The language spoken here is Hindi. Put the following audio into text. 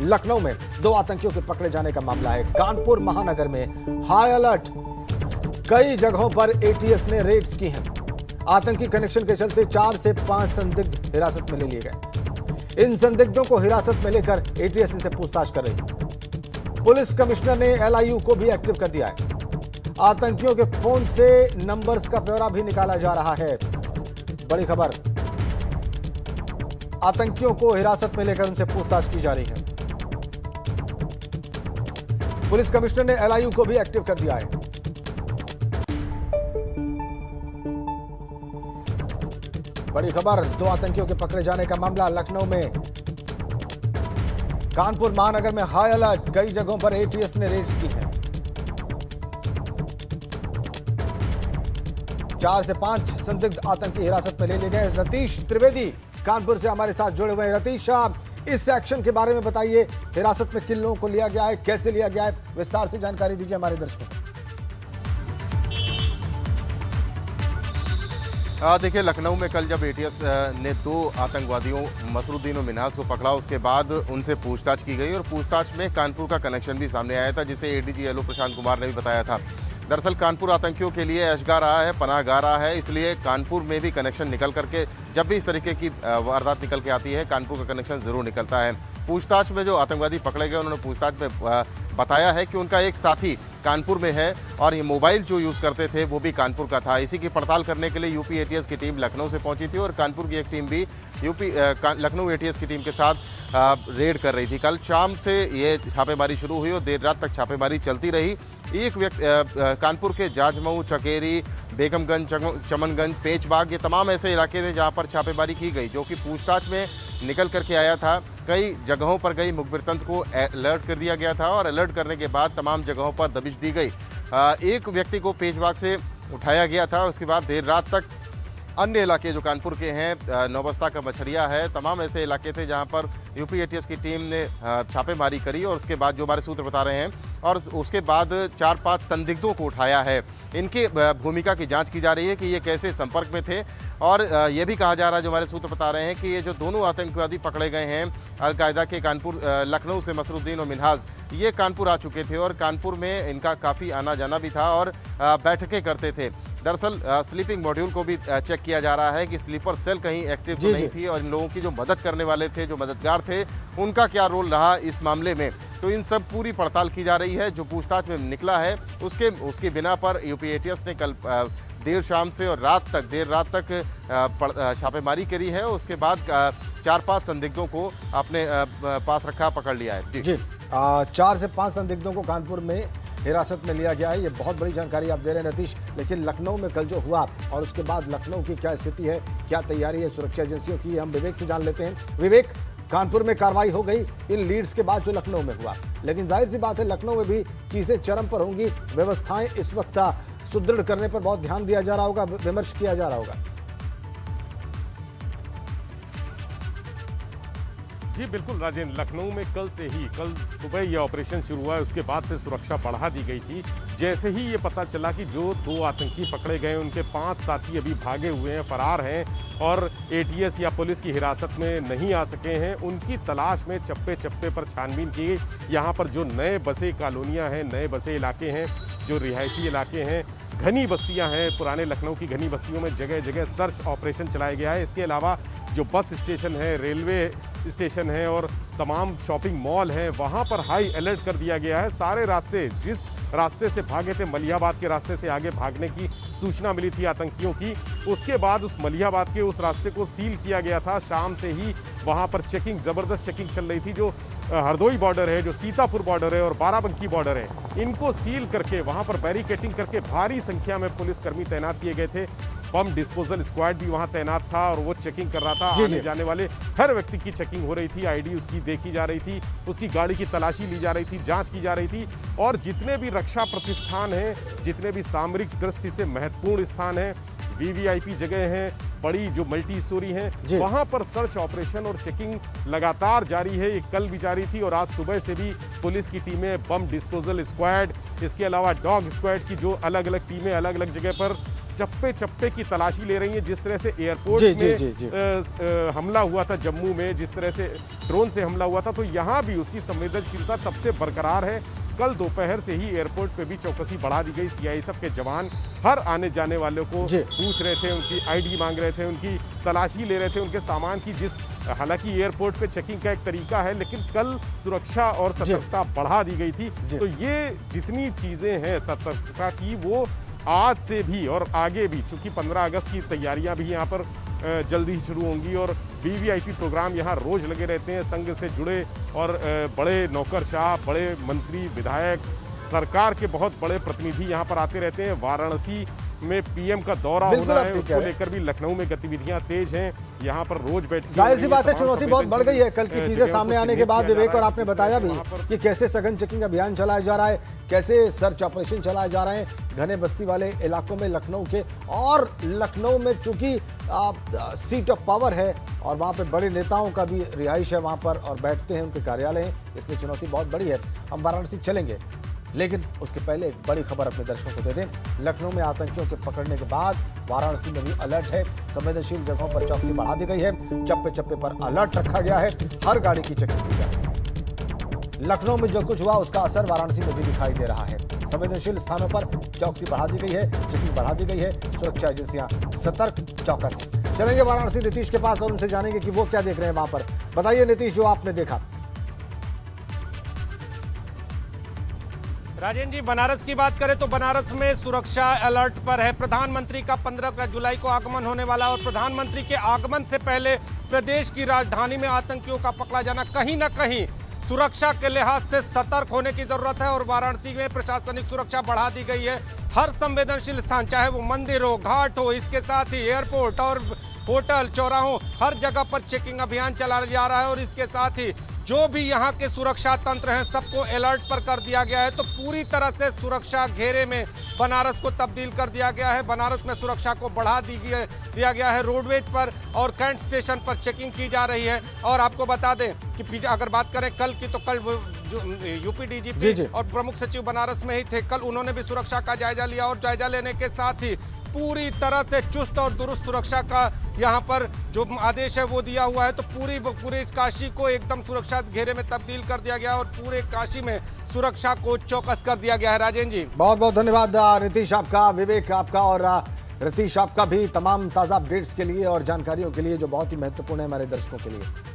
लखनऊ में 2 आतंकियों के पकड़े जाने का मामला है। कानपुर महानगर में हाई अलर्ट, कई जगहों पर एटीएस ने रेड्स की हैं। आतंकी कनेक्शन के चलते 4 से 5 संदिग्ध हिरासत में ले लिए गए। इन संदिग्धों को हिरासत में लेकर एटीएस इनसे पूछताछ कर रही है। पुलिस कमिश्नर ने एलआईयू को भी एक्टिव कर दिया है। आतंकियों के फोन से नंबर्स का ब्यौरा भी निकाला जा रहा है। बड़ी खबर, आतंकियों को हिरासत में लेकर उनसे पूछताछ की जा रही है। पुलिस कमिश्नर ने एलआईयू को भी एक्टिव कर दिया है। बड़ी खबर, 2 आतंकियों के पकड़े जाने का मामला लखनऊ में। कानपुर महानगर में हाई अलर्ट, कई जगहों पर एटीएस ने रेड्स की है। 4 से 5 संदिग्ध आतंकी हिरासत में ले लिए गए। रतीश त्रिवेदी कानपुर से हमारे साथ जुड़े हुए हैं। रतीश साहब, इस एक्शन के बारे में बताइए, हिरासत में किन लोगों को लिया गया है, कैसे लिया गया है, विस्तार से जानकारी दीजिए हमारे दर्शकों को। देखिए, लखनऊ में कल जब एटीएस ने 2 आतंकवादियों मसरुद्दीन और मिन्हाज को पकड़ा, उसके बाद उनसे पूछताछ की गई और पूछताछ में कानपुर का कनेक्शन भी सामने आया था, जिसे एडीजी एलओ प्रशांत कुमार ने भी बताया था। दरअसल कानपुर आतंकियों के लिए ऐशगाह रहा है, पनाहगाह रहा है, इसलिए कानपुर में भी कनेक्शन निकल करके, जब भी इस तरीके की वारदात निकल के आती है, कानपुर का कनेक्शन ज़रूर निकलता है। पूछताछ में जो आतंकवादी पकड़े गए, उन्होंने पूछताछ में बताया है कि उनका एक साथी कानपुर में है और ये मोबाइल जो यूज़ करते थे वो भी कानपुर का था। इसी की पड़ताल करने के लिए यूपी एटीएस की टीम लखनऊ से पहुंची थी और कानपुर की एक टीम भी लखनऊ एटीएस की टीम के साथ रेड कर रही थी। कल शाम से ये छापेमारी शुरू हुई और देर रात तक छापेमारी चलती रही। एक व्यक्ति कानपुर के जाजमऊ, चकेरी, बेगमगंज, चमनगंज, पेचबाग, ये तमाम ऐसे इलाके थे जहां पर छापेमारी की गई, जो कि पूछताछ में निकल करके आया था। कई जगहों पर कई मुखबिर तंत्र को अलर्ट कर दिया गया था और अलर्ट करने के बाद तमाम जगहों पर दबिश दी गई। एक व्यक्ति को पेचबाग से उठाया गया था। उसके बाद देर रात तक अन्य इलाके जो कानपुर के हैं, नौबस्ता का मछरिया है, तमाम ऐसे इलाके थे जहां पर यूपी एटीएस की टीम ने छापेमारी करी और उसके बाद जो हमारे सूत्र बता रहे हैं, और उसके बाद 4-5 संदिग्धों को उठाया है। इनकी भूमिका की जांच की जा रही है कि ये कैसे संपर्क में थे। और ये भी कहा जा रहा है, जो हमारे सूत्र बता रहे हैं, कि ये जो दोनों आतंकवादी पकड़े गए हैं अलकायदा के कानपुर लखनऊ से मसरुद्दीन और मिन्हाज, ये कानपुर आ चुके थे और कानपुर में इनका काफ़ी आना जाना भी था और बैठकें करते थे। दरअसल स्लीपिंग मॉड्यूल को भी चेक किया जा रहा है कि स्लीपर सेल कहीं एक्टिव तो नहीं थी और इन लोगों की जो मदद करने वाले थे, जो मददगार थे, उनका क्या रोल रहा इस मामले में। तो इन सब पूरी पड़ताल की जा रही है। जो पूछताछ में निकला है उसके बिना पर यूपी एटीएस ने कल देर शाम से और देर रात तक छापेमारी करी है। उसके बाद 4-5 संदिग्धों को अपने पास रखा, पकड़ लिया है। जी 4 से 5 संदिग्धों को कानपुर में हिरासत में लिया गया है। ये बहुत बड़ी जानकारी आप दे रहे हैं नीतीश। लेकिन लखनऊ में कल जो हुआ और उसके बाद लखनऊ की क्या स्थिति है, क्या तैयारी है सुरक्षा एजेंसियों की, हम विवेक से जान लेते हैं। विवेक, कानपुर में कार्रवाई हो गई इन लीड्स के बाद जो लखनऊ में हुआ, लेकिन जाहिर सी बात है लखनऊ में भी चीजें चरम पर होंगी। व्यवस्थाएं इस वक्त सुदृढ़ करने पर बहुत ध्यान दिया जा रहा होगा, विमर्श किया जा रहा होगा। जी बिल्कुल राजेंद्र, लखनऊ में कल सुबह ये ऑपरेशन शुरू हुआ है, उसके बाद से सुरक्षा बढ़ा दी गई थी। जैसे ही ये पता चला कि जो 2 आतंकी पकड़े गए, उनके 5 साथी अभी भागे हुए हैं, फरार हैं और एटीएस या पुलिस की हिरासत में नहीं आ सके हैं, उनकी तलाश में चप्पे चप्पे पर छानबीन की गई। यहाँ पर जो नए बसे कॉलोनियाँ हैं, नए बसे इलाके हैं, जो रिहायशी इलाके हैं, घनी बस्तियां हैं, पुराने लखनऊ की घनी बस्तियों में जगह जगह सर्च ऑपरेशन चलाया गया है। इसके अलावा जो बस स्टेशन है, रेलवे स्टेशन है और तमाम शॉपिंग मॉल हैं, वहाँ पर हाई अलर्ट कर दिया गया है। सारे रास्ते, जिस रास्ते से भागे थे, मलिहाबाद के रास्ते से आगे भागने की सूचना मिली थी आतंकियों की, उसके बाद उस मलिहाबाद के उस रास्ते को सील किया गया था। शाम से ही वहाँ पर चेकिंग, ज़बरदस्त चेकिंग चल रही थी। जो हरदोई बॉर्डर है, जो सीतापुर बॉर्डर है और बाराबंकी बॉर्डर है, इनको सील करके वहाँ पर बैरिकेटिंग करके भारी संख्या में पुलिसकर्मी तैनात किए गए थे। बम डिस्पोजल स्क्वाड भी वहाँ तैनात था और वो चेकिंग कर रहा था। आने जाने वाले हर व्यक्ति की चेकिंग हो रही थी, आईडी उसकी देखी जा रही थी, उसकी गाड़ी की तलाशी ली जा रही थी, जांच की जा रही थी। और जितने भी रक्षा प्रतिष्ठान हैं, जितने भी सामरिक दृष्टि से महत्वपूर्ण स्थान हैं, वीवीआईपी जगह हैं, बड़ी जो मल्टी स्टोरी हैं, वहां पर सर्च ऑपरेशन और चेकिंग लगातार जारी है। ये कल भी जारी थी और आज सुबह से भी पुलिस की टीमें, बम डिस्पोजल स्क्वाड, इसके अलावा डॉग स्क्वाड की जो अलग अलग टीमें अलग अलग जगह पर चप्पे चप्पे की तलाशी ले रही हैं। जिस तरह से एयरपोर्ट जी, में जी, जी। हमला हुआ था जम्मू में, जिस तरह से ड्रोन से हमला हुआ था, तो यहाँ भी उसकी संवेदनशीलता तब से बरकरार है। कल दोपहर से ही एयरपोर्ट पे भी चौकसी बढ़ा दी गई। सीआईएसएफ के जवान हर आने जाने वालों को पूछ रहे थे, उनकी आईडी मांग रहे थे, उनकी तलाशी ले रहे थे, उनके सामान की। हालांकि एयरपोर्ट पे चेकिंग का एक तरीका है, लेकिन कल सुरक्षा और सतर्कता बढ़ा दी गई थी। तो ये जितनी चीज़ें हैं सतर्कता की, वो आज से भी और आगे भी, चूंकि 15 अगस्त की तैयारियां भी यहाँ पर जल्दी ही शुरू होंगी और वीवीआईपी प्रोग्राम यहाँ रोज लगे रहते हैं। संघ से जुड़े और बड़े नौकरशाह, बड़े मंत्री, विधायक, सरकार के बहुत बड़े प्रतिनिधि यहाँ पर आते रहते हैं। वाराणसी में पीएम का दौरा होना है, उसको लेकर भी लखनऊ में गतिविधियां तेज हैं। यहाँ पर रोज बैठ, जाहिर सी बात है चुनौती बहुत बढ़ गई है कल की चीजें सामने आने के बाद। विवेक, और आपने बताया भी कि कैसे सघन चेकिंग अभियान चलाया जा रहा है, कैसे सर्च ऑपरेशन चलाए जा रहे हैं घने बस्ती वाले इलाकों में लखनऊ के। और लखनऊ में चूंकि सीट ऑफ पावर है और वहाँ पे बड़े नेताओं का भी रिहाइश है वहाँ पर और बैठते हैं, उनके कार्यालय हैं, इसलिए चुनौती बहुत बड़ी है। हम वाराणसी चलेंगे, लेकिन उसके पहले एक बड़ी खबर अपने दर्शकों को दे दें। लखनऊ में आतंकियों के पकड़ने के बाद वाराणसी में भी अलर्ट है। संवेदनशील जगहों पर चौकसी बढ़ा दी गई है। चप्पे चप्पे पर अलर्ट रखा गया है। हर गाड़ी की चेकिंग की जा रही है। लखनऊ में जो कुछ हुआ उसका असर वाराणसी में भी दिखाई दे रहा है। संवेदनशील स्थानों पर चौकसी बढ़ा दी गई है, चेकिंग बढ़ा दी गई है। सुरक्षा एजेंसियां सतर्क, चौकस। चलेंगे वाराणसी नीतीश के पास और उनसे जानेंगे कि वो क्या देख रहे हैं वहां पर। बताइए नीतीश, जो आपने देखा। राजेंद्र जी, बनारस की बात करें तो बनारस में सुरक्षा अलर्ट पर है। प्रधानमंत्री का 15 जुलाई को आगमन होने वाला और प्रधानमंत्री के आगमन से पहले प्रदेश की राजधानी में आतंकियों का पकड़ा जाना कहीं ना कहीं सुरक्षा के लिहाज से सतर्क होने की जरूरत है। और वाराणसी में प्रशासनिक सुरक्षा बढ़ा दी गई है। हर संवेदनशील स्थान, चाहे वो मंदिर हो, घाट हो, इसके साथ ही एयरपोर्ट और होटल, चौराहों, हर जगह पर चेकिंग अभियान चलाया जा रहा है। और इसके साथ ही जो भी यहाँ के सुरक्षा तंत्र हैं सबको अलर्ट पर कर दिया गया है। तो पूरी तरह से सुरक्षा घेरे में बनारस को तब्दील कर दिया गया है। बनारस में सुरक्षा को बढ़ा दिया गया है। रोडवेज पर और कैंट स्टेशन पर चेकिंग की जा रही है। और आपको बता दें कि अगर बात करें कल की, तो कल जो यूपी डीजीपी और प्रमुख सचिव बनारस में ही थे। कल उन्होंने भी सुरक्षा का जायजा लिया और जायजा लेने के साथ ही पूरी तरह से चुस्त और दुरुस्त सुरक्षा का यहाँ पर जो आदेश है वो दिया हुआ है। तो पूरी काशी को एकदम सुरक्षा घेरे में तब्दील कर दिया गया और पूरे काशी में सुरक्षा को चौकस कर दिया गया है। राजेंद्र जी, बहुत बहुत धन्यवाद नीतीश आपका, विवेक आपका और रतीश आपका भी, तमाम ताज़ा अपडेट्स के लिए और जानकारियों के लिए जो बहुत ही महत्वपूर्ण है हमारे दर्शकों के लिए।